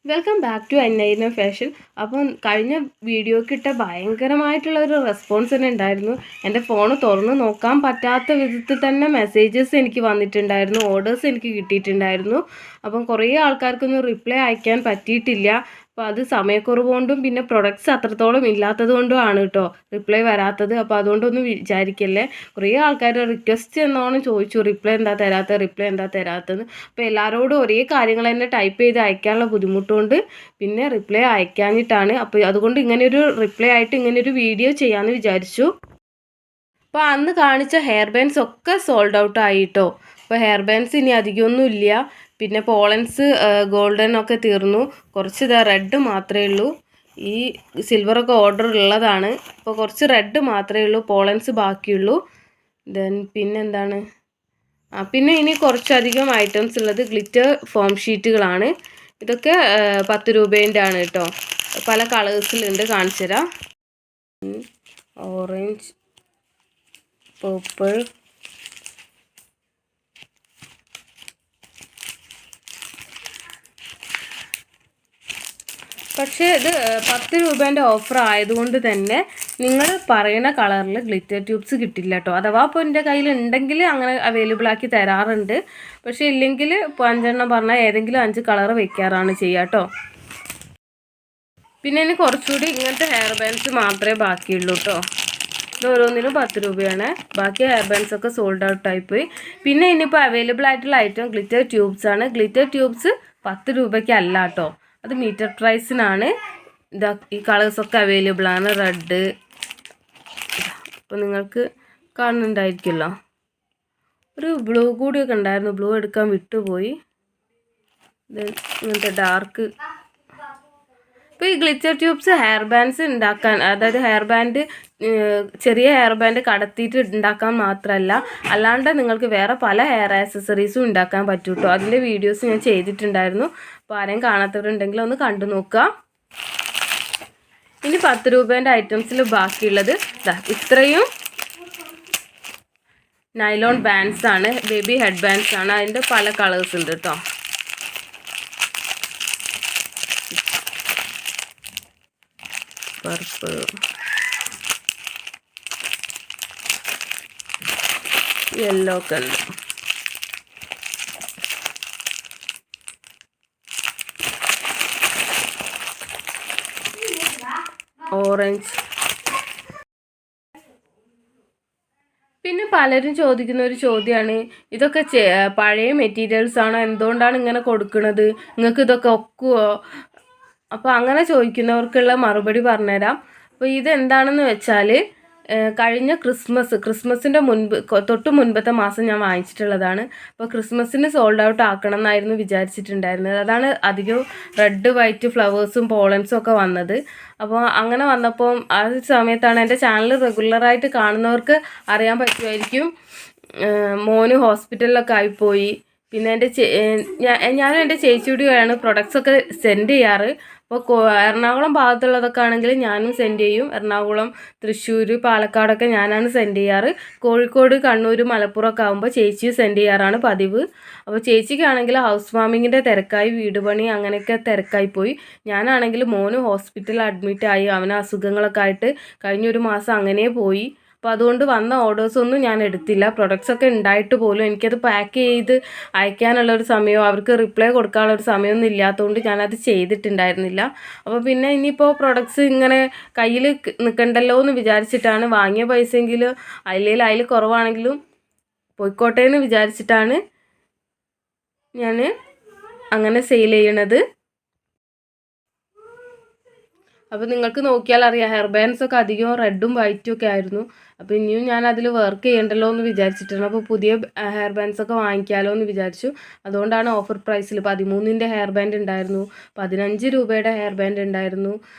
Welcome back to Annaina fashion. അപ്പം കഴിഞ്ഞ വീഡിയോക്ക് ഇട്ട ഭയങ്കരമായിട്ടുള്ള ഒരു റെസ്പോൺസ് തന്നെ ഉണ്ടായിരുന്നു. എൻ്റെ ഫോൺ തുറന്ന് നോക്കാൻ പറ്റാത്ത വിധത്തിൽ തന്നെ മെസ്സേജസ് എനിക്ക് വന്നിട്ടുണ്ടായിരുന്നു, ഓർഡേഴ്സ് എനിക്ക് കിട്ടിയിട്ടുണ്ടായിരുന്നു. അപ്പം കുറേ ആൾക്കാർക്കൊന്നും റിപ്ലൈ അയക്കാൻ പറ്റിയിട്ടില്ല. അപ്പോൾ അത് സമയക്കുറവ് കൊണ്ടും പിന്നെ പ്രൊഡക്ട്സ് അത്രത്തോളം ഇല്ലാത്തത് കൊണ്ടുമാണ് കേട്ടോ റിപ്ലൈ വരാത്തത്. അപ്പോൾ അതുകൊണ്ടൊന്നും വിചാരിക്കല്ലേ. കുറേ ആൾക്കാർ റിക്വസ്റ്റ് എന്നോണം ചോദിച്ചു റിപ്ലൈ എന്താ തരാത്തതെന്ന്. അപ്പോൾ എല്ലാവരോടും ഒരേ കാര്യങ്ങൾ തന്നെ ടൈപ്പ് ചെയ്ത് അയക്കാനുള്ള ബുദ്ധിമുട്ടുകൊണ്ട് പിന്നെ റിപ്ലൈ അയക്കാഞ്ഞിട്ടാണ്. അപ്പോൾ അതുകൊണ്ട് ഇങ്ങനെയൊരു റിപ്ലൈ ആയിട്ട് ഇങ്ങനെയൊരു വീഡിയോ ചെയ്യാമെന്ന് വിചാരിച്ചു. അപ്പോൾ അന്ന് കാണിച്ച ഹെയർ ബാൻഡ്സ് ഒക്കെ സോൾഡ് ഔട്ട് ആയിട്ടോ. അപ്പോൾ ഹെയർ ബാൻഡ്സ് ഇനി അധികമൊന്നും ഇല്ല. പിന്നെ പോളൻസ് ഗോൾഡൻ ഒക്കെ തീർന്നു. കുറച്ച് ഇതാ റെഡ് മാത്രമേ ഉള്ളൂ. ഈ സിൽവറൊക്കെ ഓർഡർ ഉള്ളതാണ്. അപ്പോൾ കുറച്ച് റെഡ് മാത്രമേ ഉള്ളൂ, പോളൻസ് ബാക്കിയുള്ളൂ. ദെൻ പിന്നെന്താണ്, പിന്നെ ഇനി കുറച്ചധികം ഐറ്റംസ് ഉള്ളത് ഗ്ലിറ്റർ ഫോം ഷീറ്റുകളാണ്. ഇതൊക്കെ 10 രൂപേൻ്റെ ആണ് കേട്ടോ. പല കളേഴ്സിലുണ്ട്, കാണിച്ചു തരാം. ഓറഞ്ച്, പർപ്പിൾ, പക്ഷേ ഇത് 10 രൂപേൻ്റെ ഓഫർ ആയതുകൊണ്ട് തന്നെ നിങ്ങൾ പറയുന്ന കളറിൽ ഗ്ലിറ്റർ ട്യൂബ്സ് കിട്ടില്ല കേട്ടോ. അഥവാ ഇപ്പോൾ എൻ്റെ കയ്യിൽ ഉണ്ടെങ്കിൽ അങ്ങനെ അവൈലബിൾ ആക്കി തരാറുണ്ട്. പക്ഷേ ഇല്ലെങ്കിൽ ഇപ്പോൾ 5 എണ്ണം പറഞ്ഞാൽ ഏതെങ്കിലും 5 കളർ വെക്കാറാണ് ചെയ്യുക കേട്ടോ. പിന്നെ ഇനി കുറച്ചുകൂടി ഇങ്ങനത്തെ ഹെയർ ബാൻഡ്സ് മാത്രമേ ബാക്കിയുള്ളൂ കേട്ടോ. ഇത് ഓരോന്നിനും 10 രൂപയാണ്. ബാക്കി ഹെയർ ബാൻഡ്സ് ഒക്കെ സോൾഡ് ഔട്ട് ആയിപ്പോയി. പിന്നെ ഇനിയിപ്പോൾ അവൈലബിൾ ആയിട്ടുള്ള ഐറ്റം ഗ്ലിറ്റർ ട്യൂബ്സ് ആണ്. ഗ്ലിറ്റർ ട്യൂബ്സ് 10 രൂപയ്ക്ക് അല്ല കേട്ടോ, അത് മീറ്റർ പ്രൈസിനാണ്. ഇതാ ഈ കളേഴ്സൊക്കെ അവൈലബിൾ ആണ്. റെഡ്, അപ്പോൾ നിങ്ങൾക്ക് കാണുന്നുണ്ടായിരിക്കുമല്ലോ. ഒരു ബ്ലൂ കൂടിയൊക്കെ ഉണ്ടായിരുന്നു, ബ്ലൂ എടുക്കാൻ വിട്ടുപോയി. ഇങ്ങനത്തെ ഡാർക്ക്. ഇപ്പോൾ ഈ ഗ്ലിറ്റർ ട്യൂബ്സ് ഹെയർ ബാൻഡ്സ് ഉണ്ടാക്കാൻ, അതായത് ഹെയർ ബാൻഡ് ചെറിയ ഹെയർ ബാൻഡ് കടത്തിയിട്ട് ഉണ്ടാക്കാൻ മാത്രമല്ല, അല്ലാണ്ട് നിങ്ങൾക്ക് വേറെ പല ഹെയർ ആക്സസറീസും ഉണ്ടാക്കാൻ പറ്റും കേട്ടോ. അതിൻ്റെ വീഡിയോസ് ഞാൻ ചെയ്തിട്ടുണ്ടായിരുന്നു. അപ്പോൾ ആരെയും കാണാത്തവരുണ്ടെങ്കിൽ ഒന്ന് കണ്ടു നോക്കുക. ഇനി 10 രൂപേൻ്റെ ഐറ്റംസിൽ ബാക്കിയുള്ളത് ഇത്രയും നൈലോൺ ബാൻഡ്സ് ആണ്, ബേബി ഹെഡ് ബാൻഡ്സ് ആണ്. അതിൻ്റെ പല കളേഴ്സ് ഉണ്ട് കേട്ടോ. Purple, yellow colour, orange. പിന്നെ പലരും ചോദിക്കുന്ന ഒരു ചോദ്യമാണ്, ഇതൊക്കെ പഴയ മെറ്റീരിയൽസ് ആണോ, എന്തുകൊണ്ടാണ് ഇങ്ങനെ കൊടുക്കുന്നത്, നിങ്ങൾക്ക് ഇതൊക്കെ ഒക്കുമോ? അപ്പോൾ അങ്ങനെ ചോദിക്കുന്നവർക്കുള്ള മറുപടി പറഞ്ഞുതരാം. അപ്പോൾ ഇതെന്താണെന്ന് വെച്ചാൽ കഴിഞ്ഞ ക്രിസ്മസിൻ്റെ തൊട്ട് മുൻപത്തെ മാസം ഞാൻ വാങ്ങിച്ചിട്ടുള്ളതാണ്. അപ്പോൾ ക്രിസ്മസിന് സോൾഡ് ഔട്ട് ആക്കണം എന്നായിരുന്നു വിചാരിച്ചിട്ടുണ്ടായിരുന്നത്. അതാണ് അധികം റെഡ് വൈറ്റ് ഫ്ലവേഴ്സും പോളൻസും ഒക്കെ വന്നത്. അപ്പോൾ അങ്ങനെ വന്നപ്പോൾ ആ സമയത്താണ് എൻ്റെ ചാനൽ റെഗുലറായിട്ട് കാണുന്നവർക്ക് അറിയാൻ പറ്റുമായിരിക്കും, മോന് ഹോസ്പിറ്റലിലൊക്കെ ആയിപ്പോയി. പിന്നെ ഞാനും എൻ്റെ ചേച്ചിയോടെയാണ് പ്രൊഡക്ട്സൊക്കെ സെൻഡ് ചെയ്യാറ്. അപ്പോൾ എറണാകുളം ഭാഗത്തുള്ളതൊക്കെ ആണെങ്കിൽ ഞാനും സെൻഡ് ചെയ്യും. എറണാകുളം, തൃശ്ശൂർ, പാലക്കാടൊക്കെ ഞാനാണ് സെൻഡ് ചെയ്യാറ്. കോഴിക്കോട്, കണ്ണൂർ, മലപ്പുറമൊക്കെ ആകുമ്പോൾ ചേച്ചിയും സെൻഡ് ചെയ്യാറാണ് പതിവ്. അപ്പോൾ ചേച്ചിക്കാണെങ്കിൽ ഹൗസ് വാമിങ്ങിൻ്റെ തിരക്കായി, വീട് പണി അങ്ങനെയൊക്കെ തിരക്കായി പോയി. ഞാനാണെങ്കിൽ മോന് ഹോസ്പിറ്റലിൽ അഡ്മിറ്റായി, അവന് അസുഖങ്ങളൊക്കെ ആയിട്ട് കഴിഞ്ഞൊരു മാസം അങ്ങനെ പോയി. അപ്പോൾ അതുകൊണ്ട് വന്ന ഓർഡേഴ്സൊന്നും ഞാൻ എടുത്തില്ല. പ്രൊഡക്ട്സൊക്കെ ഉണ്ടായിട്ട് പോലും എനിക്കത് പാക്ക് ചെയ്ത് അയക്കാനുള്ളൊരു സമയമോ അവർക്ക് റിപ്ലൈ കൊടുക്കാനുള്ളൊരു സമയമൊന്നും ഇല്ലാത്തതുകൊണ്ട് ഞാനത് ചെയ്തിട്ടുണ്ടായിരുന്നില്ല. അപ്പോൾ പിന്നെ ഇനിയിപ്പോൾ പ്രൊഡക്ട്സ് ഇങ്ങനെ കയ്യിൽ നിൽക്കണ്ടല്ലോ എന്ന് വിചാരിച്ചിട്ടാണ്, വാങ്ങിയ പൈസയെങ്കിലും അതിൽ കുറവാണെങ്കിലും പോയിക്കോട്ടെ എന്ന് വിചാരിച്ചിട്ടാണ് ഞാൻ അങ്ങനെ സെയിൽ ചെയ്യണത്. അപ്പോൾ നിങ്ങൾക്ക് നോക്കിയാൽ അറിയാം, ഹെയർ ബാൻഡ്സ് ഒക്കെ അധികം റെഡും വൈറ്റും ഒക്കെ ആയിരുന്നു. അപ്പോൾ ഇനിയും ഞാൻ അതിൽ വർക്ക് ചെയ്യണ്ടല്ലോ എന്ന് വിചാരിച്ചിട്ടാണ്. അപ്പോൾ പുതിയ ഹെയർ ബാൻഡ്സ് ഒക്കെ വാങ്ങിക്കാമല്ലോ എന്ന് വിചാരിച്ചു. അതുകൊണ്ടാണ് ഓഫർ പ്രൈസിൽ 13ൻ്റെ ഹെയർ ബാൻഡ് ഉണ്ടായിരുന്നു, 15 രൂപയുടെ ഹെയർ ബാൻഡ് ഉണ്ടായിരുന്നു,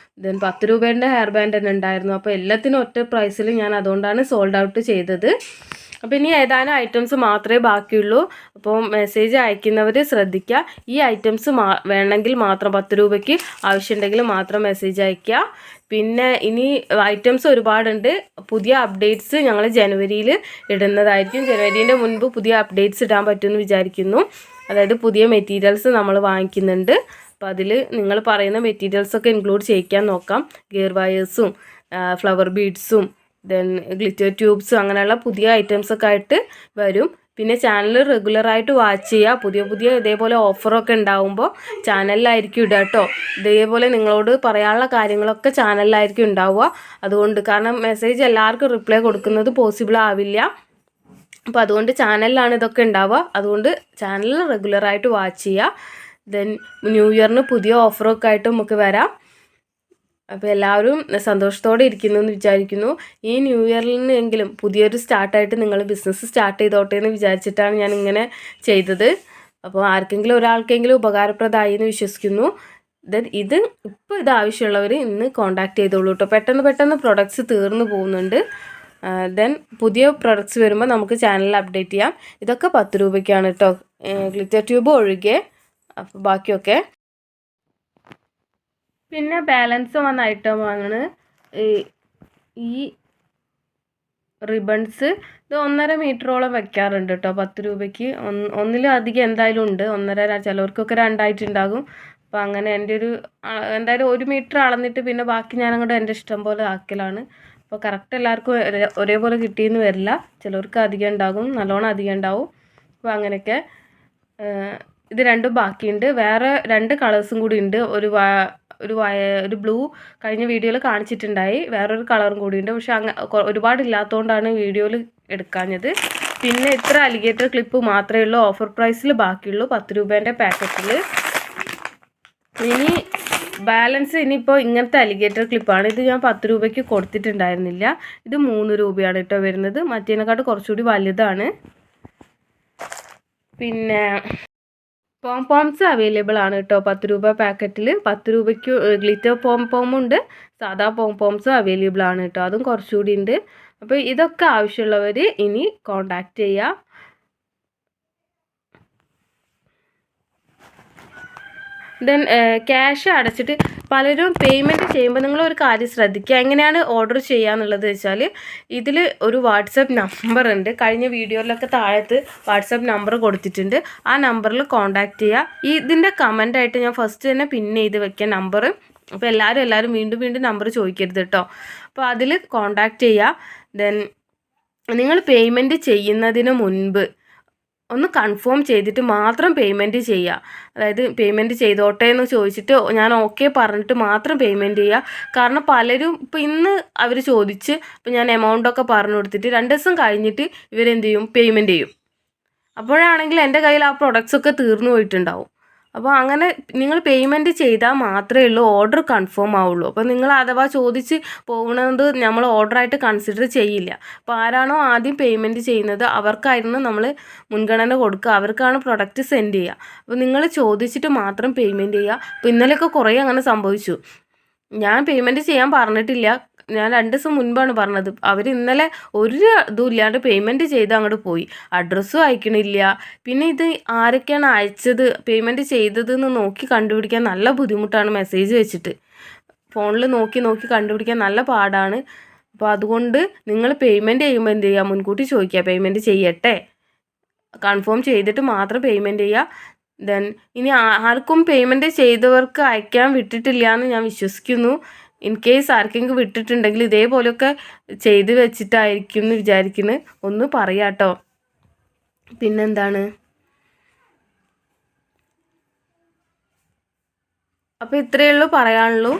ദെൻ 10 രൂപേൻ്റെ ഹെയർ ബാൻഡ് തന്നെ ഉണ്ടായിരുന്നു. അപ്പോൾ എല്ലാത്തിനും ഒറ്റ പ്രൈസിൽ ഞാൻ അതുകൊണ്ടാണ് സോൾഡ് ഔട്ട് ചെയ്തത്. അപ്പോൾ ഇനി ഏതാനും ഐറ്റംസ് മാത്രമേ ബാക്കിയുള്ളൂ. അപ്പോൾ മെസ്സേജ് അയക്കുന്നവർ ശ്രദ്ധിക്കുക, ഈ ഐറ്റംസ് വേണമെങ്കിൽ മാത്രം 10 രൂപയ്ക്ക് ആവശ്യമുണ്ടെങ്കിൽ മാത്രം മെസ്സേജ് അയയ്ക്കുക. പിന്നെ ഇനി ഐറ്റംസ് ഒരുപാടുണ്ട്. പുതിയ അപ്ഡേറ്റ്സ് ഞങ്ങൾ ജനുവരിയിൽ ഇടുന്നതായിരിക്കും. ജനുവരീൻ്റെ മുൻപ് പുതിയ അപ്ഡേറ്റ്സ് ഇടാൻ പറ്റുമെന്ന് വിചാരിക്കുന്നു. അതായത് പുതിയ മെറ്റീരിയൽസ് നമ്മൾ വാങ്ങിക്കുന്നുണ്ട്. അപ്പോൾ അതിൽ നിങ്ങൾ പറയുന്ന മെറ്റീരിയൽസൊക്കെ ഇൻക്ലൂഡ് ചെയ്യിക്കാൻ നോക്കാം. ഗിയർ വയേഴ്സും ഫ്ലവർ ബീഡ്സും ദെൻ ഗ്ലിറ്റർ ട്യൂബ്സും അങ്ങനെയുള്ള പുതിയ ഐറ്റംസൊക്കെ ആയിട്ട് വരും. പിന്നെ ചാനൽ റെഗുലറായിട്ട് വാച്ച് ചെയ്യുക. പുതിയ ഇതേപോലെ ഓഫറൊക്കെ ഉണ്ടാകുമ്പോൾ ചാനലിലായിരിക്കും ഇടുക കേട്ടോ. ഇതേപോലെ നിങ്ങളോട് പറയാനുള്ള കാര്യങ്ങളൊക്കെ ചാനലിലായിരിക്കും ഉണ്ടാവുക. അതുകൊണ്ട് കാരണം മെസ്സേജ് എല്ലാവർക്കും റിപ്ലൈ കൊടുക്കുന്നത് പോസിബിൾ ആവില്ല. അപ്പോൾ അതുകൊണ്ട് ചാനലിലാണ് ഇതൊക്കെ ഉണ്ടാവുക. അതുകൊണ്ട് ചാനൽ റെഗുലറായിട്ട് വാച്ച് ചെയ്യുക. ദെൻ ന്യൂ ഇയറിന് പുതിയ ഓഫറൊക്കെ ആയിട്ട് നമുക്ക് വരാം. അപ്പോൾ എല്ലാവരും സന്തോഷത്തോടെ ഇരിക്കുന്നു എന്ന് വിചാരിക്കുന്നു. ഈ ന്യൂ ഇയറിനെങ്കിലും പുതിയൊരു സ്റ്റാർട്ടായിട്ട് നിങ്ങൾ ബിസിനസ് സ്റ്റാർട്ട് ചെയ്തോട്ടെ എന്ന് വിചാരിച്ചിട്ടാണ് ഞാൻ ഇങ്ങനെ ചെയ്തത്. അപ്പോൾ ആർക്കെങ്കിലും ഒരാൾക്കെങ്കിലും ഉപകാരപ്രദമായി എന്ന് വിശ്വസിക്കുന്നു. ദെൻ ഇത് ആവശ്യമുള്ളവർ ഇന്ന് കോൺടാക്ട് ചെയ്തോളൂ കേട്ടോ. പെട്ടെന്ന് പ്രൊഡക്ട്സ് തീർന്നു പോകുന്നുണ്ട്. ദെൻ പുതിയ പ്രൊഡക്ട്സ് വരുമ്പോൾ നമുക്ക് ചാനലിൽ അപ്ഡേറ്റ് ചെയ്യാം. ഇതൊക്കെ 10 രൂപയ്ക്കാണ് കേട്ടോ, ഗ്ലിറ്റർ ട്യൂബ് ഒഴികെ. അപ്പോൾ ബാക്കിയൊക്കെ പിന്നെ ബാലൻസ് വന്ന ഐറ്റമാണ് ഈ റിബൺസ്. ഇത് 1.5 മീറ്ററോളം വെക്കാറുണ്ട് കേട്ടോ 10 രൂപയ്ക്ക്. ഒന്നിലും അധികം എന്തായാലും ഉണ്ട്. 1.5 ചിലവർക്കൊക്കെ 2 ആയിട്ടുണ്ടാകും. അപ്പോൾ അങ്ങനെ എൻ്റെ എന്തായാലും 1 മീറ്റർ അളന്നിട്ട് പിന്നെ ബാക്കി ഞാനങ്ങോട്ട് എൻ്റെ ഇഷ്ടം പോലെ ആക്കലാണ്. അപ്പോൾ കറക്റ്റ് എല്ലാവർക്കും ഒരേപോലെ കിട്ടിയെന്ന് വരില്ല. ചിലവർക്ക് അധികം ഉണ്ടാകും, നല്ലോണം അധികം ഉണ്ടാവും. അപ്പോൾ അങ്ങനെയൊക്കെ ഇത് രണ്ടും ബാക്കിയുണ്ട്. വേറെ 2 കളേഴ്സും കൂടി ഉണ്ട്. ഒരു ബ്ലൂ കഴിഞ്ഞ വീഡിയോയിൽ കാണിച്ചിട്ടുണ്ടായി. വേറൊരു കളറും കൂടിയുണ്ട്. പക്ഷെ ഒരുപാടില്ലാത്തതുകൊണ്ടാണ് വീഡിയോയിൽ എടുക്കാഞ്ഞത്. പിന്നെ ഇത്ര അലിഗേറ്റർ ക്ലിപ്പ് മാത്രമേ ഉള്ളൂ ഓഫർ പ്രൈസിൽ ബാക്കിയുള്ളൂ 10 രൂപേൻ്റെ പാക്കറ്റിൽ. ഇനി ബാലൻസ് ഇനിയിപ്പോൾ ഇങ്ങനത്തെ അലിഗേറ്റർ ക്ലിപ്പാണ്. ഇത് ഞാൻ 10 രൂപയ്ക്ക് കൊടുത്തിട്ടുണ്ടായിരുന്നില്ല. ഇത് 3 രൂപയാണ് കേട്ടോ വരുന്നത്. മറ്റേതിനെക്കാട്ട് കുറച്ചുകൂടി വലുതാണ്. പിന്നെ പോംപോംസ് അവൈലബിൾ ആണ് കേട്ടോ 10 രൂപ പാക്കറ്റിൽ. 10 രൂപയ്ക്ക് ഗ്ലിറ്റർ പോംപോമുണ്ട്, സാധാ പോംപോംസും അവൈലബിൾ ആണ് കേട്ടോ. അതും കുറച്ചുകൂടി ഉണ്ട്. അപ്പോൾ ഇതൊക്കെ ആവശ്യമുള്ളവർ ഇനി കോണ്ടാക്ട് ചെയ്യുക. ദെൻ ക്യാഷ് അടച്ചിട്ട് പലരും പേയ്മെൻറ്റ് ചെയ്യുമ്പോൾ നിങ്ങളൊരു കാര്യം ശ്രദ്ധിക്കുക. എങ്ങനെയാണ് ഓർഡർ ചെയ്യാന്നുള്ളത് വെച്ചാൽ ഇതിൽ ഒരു വാട്സപ്പ് നമ്പർ ഉണ്ട്. കഴിഞ്ഞ വീഡിയോയിലൊക്കെ താഴത്ത് വാട്സപ്പ് നമ്പർ കൊടുത്തിട്ടുണ്ട്. ആ നമ്പറിൽ കോൺടാക്റ്റ് ചെയ്യുക. ഇതിൻ്റെ കമൻ്റായിട്ട് ഞാൻ ഫസ്റ്റ് തന്നെ പിൻ ചെയ്ത് വെക്കുക നമ്പർ. അപ്പോൾ എല്ലാവരും വീണ്ടും നമ്പർ ചോദിക്കരുത് കേട്ടോ. അപ്പോൾ അതിൽ കോൺടാക്റ്റ് ചെയ്യുക. ദെൻ നിങ്ങൾ പേയ്മെൻറ്റ് ചെയ്യുന്നതിന് മുൻപ് ഒന്ന് കൺഫേം ചെയ്തിട്ട് മാത്രം പേയ്മെൻറ്റ് ചെയ്യുക. അതായത് പേയ്മെൻറ്റ് ചെയ്തോട്ടെ എന്ന് ചോദിച്ചിട്ട് ഞാൻ ഓക്കെ പറഞ്ഞിട്ട് മാത്രം പേയ്മെൻറ്റ് ചെയ്യുക. കാരണം പലരും ഇപ്പോൾ ഇന്ന് അവർ ചോദിച്ച് ഇപ്പോൾ ഞാൻ എമൗണ്ടൊക്കെ പറഞ്ഞു കൊടുത്തിട്ട് 2 ദിവസം കഴിഞ്ഞിട്ട് ഇവരെന്ത് ചെയ്യും, പേയ്മെൻറ്റ് ചെയ്യും. അപ്പോഴാണെങ്കിൽ എൻ്റെ കയ്യിൽ ആ പ്രൊഡക്ട്സൊക്കെ തീർന്നു പോയിട്ടുണ്ടാവും. അപ്പോൾ അങ്ങനെ നിങ്ങൾ പേയ്മെൻറ്റ് ചെയ്താൽ മാത്രമേ ഉള്ളൂ ഓർഡർ കൺഫേം ആവുള്ളൂ. അപ്പോൾ നിങ്ങൾ അഥവാ ചോദിച്ച് പോകുന്നത് നമ്മൾ ഓർഡറായിട്ട് കൺസിഡർ ചെയ്യില്ല. അപ്പോൾ ആരാണോ ആദ്യം പേയ്മെൻറ്റ് ചെയ്യുന്നത് അവർക്കായിരുന്നു നമ്മൾ മുൻഗണന കൊടുക്കുക. അവർക്കാണ് പ്രൊഡക്റ്റ് സെൻഡ് ചെയ്യുക. അപ്പോൾ നിങ്ങൾ ചോദിച്ചിട്ട് മാത്രം പേയ്മെൻറ്റ് ചെയ്യുക. അപ്പോൾ ഇന്നലെയൊക്കെ കുറേ അങ്ങനെ സംഭവിച്ചു. ഞാൻ പേയ്മെൻറ്റ് ചെയ്യാൻ പറഞ്ഞിട്ടില്ല. ഞാൻ 2 ദിവസം മുൻപാണ് പറഞ്ഞത്. അവർ ഇന്നലെ ഒരു ഇതും ഇല്ലാണ്ട് പേയ്മെൻറ്റ് ചെയ്ത് അങ്ങോട്ട് പോയി. അഡ്രസ്സും അയക്കണില്ല. പിന്നെ ഇത് ആരൊക്കെയാണ് അയച്ചത്, പേയ്മെൻറ്റ് ചെയ്തതെന്ന് നോക്കി കണ്ടുപിടിക്കാൻ നല്ല ബുദ്ധിമുട്ടാണ്. മെസ്സേജ് വെച്ചിട്ട് ഫോണിൽ നോക്കി കണ്ടുപിടിക്കാൻ നല്ല പാടാണ്. അപ്പോൾ അതുകൊണ്ട് നിങ്ങൾ പേയ്മെൻറ്റ് ചെയ്യുമ്പോൾ എന്ത് ചെയ്യുക, മുൻകൂട്ടി ചോദിക്കുക പേയ്മെൻറ്റ് ചെയ്യട്ടെ, കൺഫേം ചെയ്തിട്ട് മാത്രം പേയ്മെൻറ്റ് ചെയ്യുക. ദെൻ ഇനി ആർക്കും പേയ്മെൻറ്റ് ചെയ്തവർക്ക് അയക്കാൻ വിട്ടിട്ടില്ല എന്ന് ഞാൻ വിശ്വസിക്കുന്നു. ഇൻ കേസ് ആർക്കെങ്കിലും വിട്ടിട്ടുണ്ടെങ്കിൽ ഇതേപോലെയൊക്കെ ചെയ്ത് വെച്ചിട്ടായിരിക്കും എന്ന് വിചാരിക്കുന്നു. ഒന്ന് പറയാം കേട്ടോ. പിന്നെന്താണ്, അപ്പോൾ ഇത്രയേ ഉള്ളൂ പറയാനുള്ളൂ.